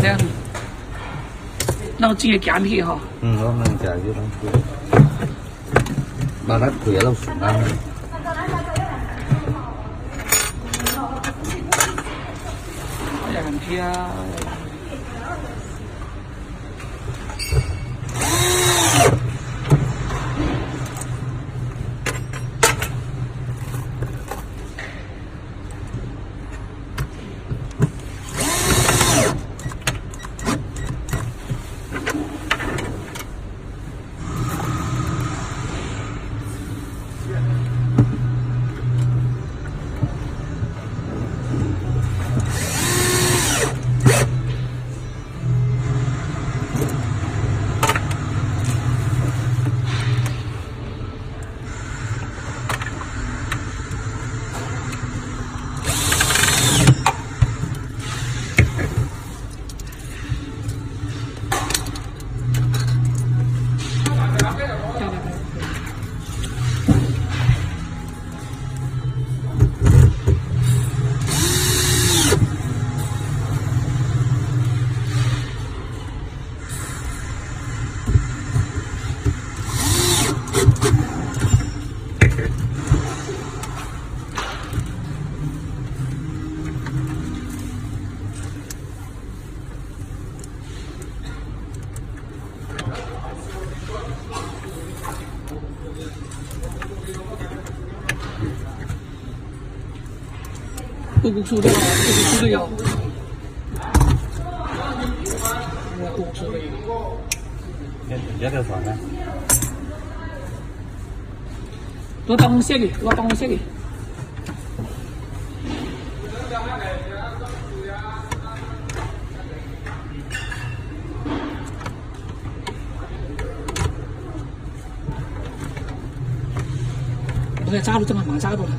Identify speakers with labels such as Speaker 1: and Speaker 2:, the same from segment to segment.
Speaker 1: 的，那我直接夹起哈。
Speaker 2: 我们夹就能吃。把它腿都损了。
Speaker 1: 两天。不出的，不出的有。
Speaker 2: 一條船咧，
Speaker 1: 攞辦公室嘅，攞辦公室嘅。我在扎住，正好马扎住了，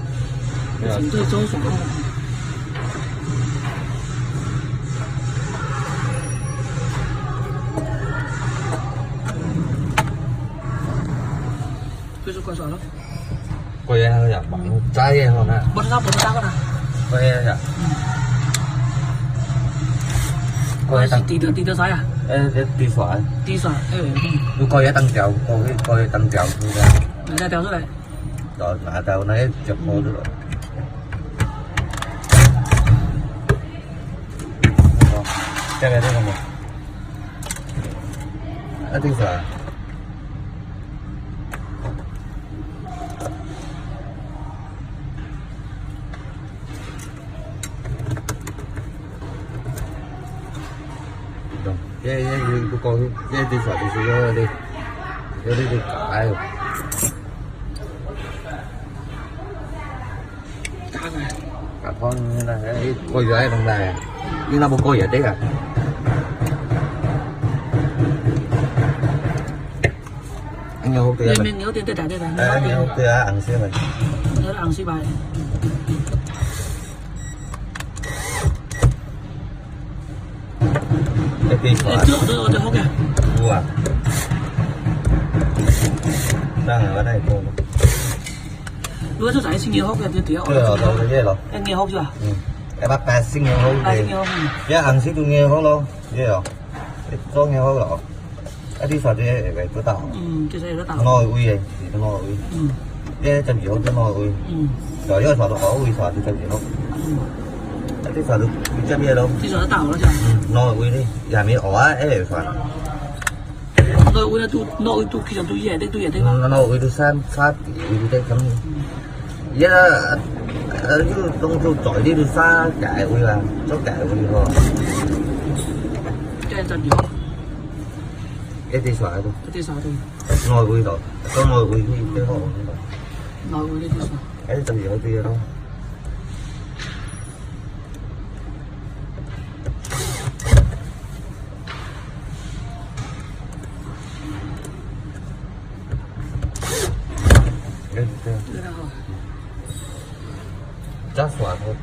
Speaker 1: 整个周旋了。就是怪啥了？
Speaker 2: 過嘢佢又忙揸嘢係咪？
Speaker 1: 不是他，不是他個他。
Speaker 2: 過嘢又。過嘢等。
Speaker 1: 地得啥呀？
Speaker 2: 地水。
Speaker 1: 地水，
Speaker 2: 要過嘢等掉，過嘢等掉出嚟。
Speaker 1: 人家掉出來。
Speaker 2: rồi mà tao nói chụp mua được rồi. Cái này đây là một. Ở tiếng sờ. Rồi, cái của con cái tiếng sờ thì sẽ đi. Đi cãi rồi. Cả con như là cái coi gái đồng này nhưng nó một coi vậy đấy à anh nhớ hộp tiền
Speaker 1: mình nhớ tiền đây này
Speaker 2: anh nhớ hộp tiền ăn xe này
Speaker 1: nhớ là ăn xe bài
Speaker 2: cái tiền của
Speaker 1: tôi hộp kìa
Speaker 2: à đang ở đây cô
Speaker 1: Lúc đó giải sinh nhiều hộp kìa thì
Speaker 2: rồi rồi rồi
Speaker 1: em nghe hộp chưa
Speaker 2: em bắt ta sinh nhiều hộp thì giá ăn xí tôi nghe hộp luôn vậy rồi có nghe hộp rồi cái đi phải về cửa tàu ngồi uy này thì nó ngồi uy cái chân gì hộp nó ngồi uy rồi cái sọ nó có uy sọ thì chân gì hộp cái sọ được chân gì đâu
Speaker 1: cái sọ nó tàu đó chưa
Speaker 2: ngồi uy đi nhà mi ổ ấy để phải
Speaker 1: nội uy là nội tu khi tôi về đây mà
Speaker 2: nội uy tôi san sát uy tôi chấm vậy là chứ tôi chọi đi tôi xa cãi uy là cho cãi uy rồi
Speaker 1: cái chân gì
Speaker 2: cái tí xoài thôi
Speaker 1: cái tí xoài thôi
Speaker 2: ngồi uy rồi có ngồi uy cái hộ
Speaker 1: ngồi uy cái tí xoài
Speaker 2: cái chân gì ở kia đâu chắc xoài thôi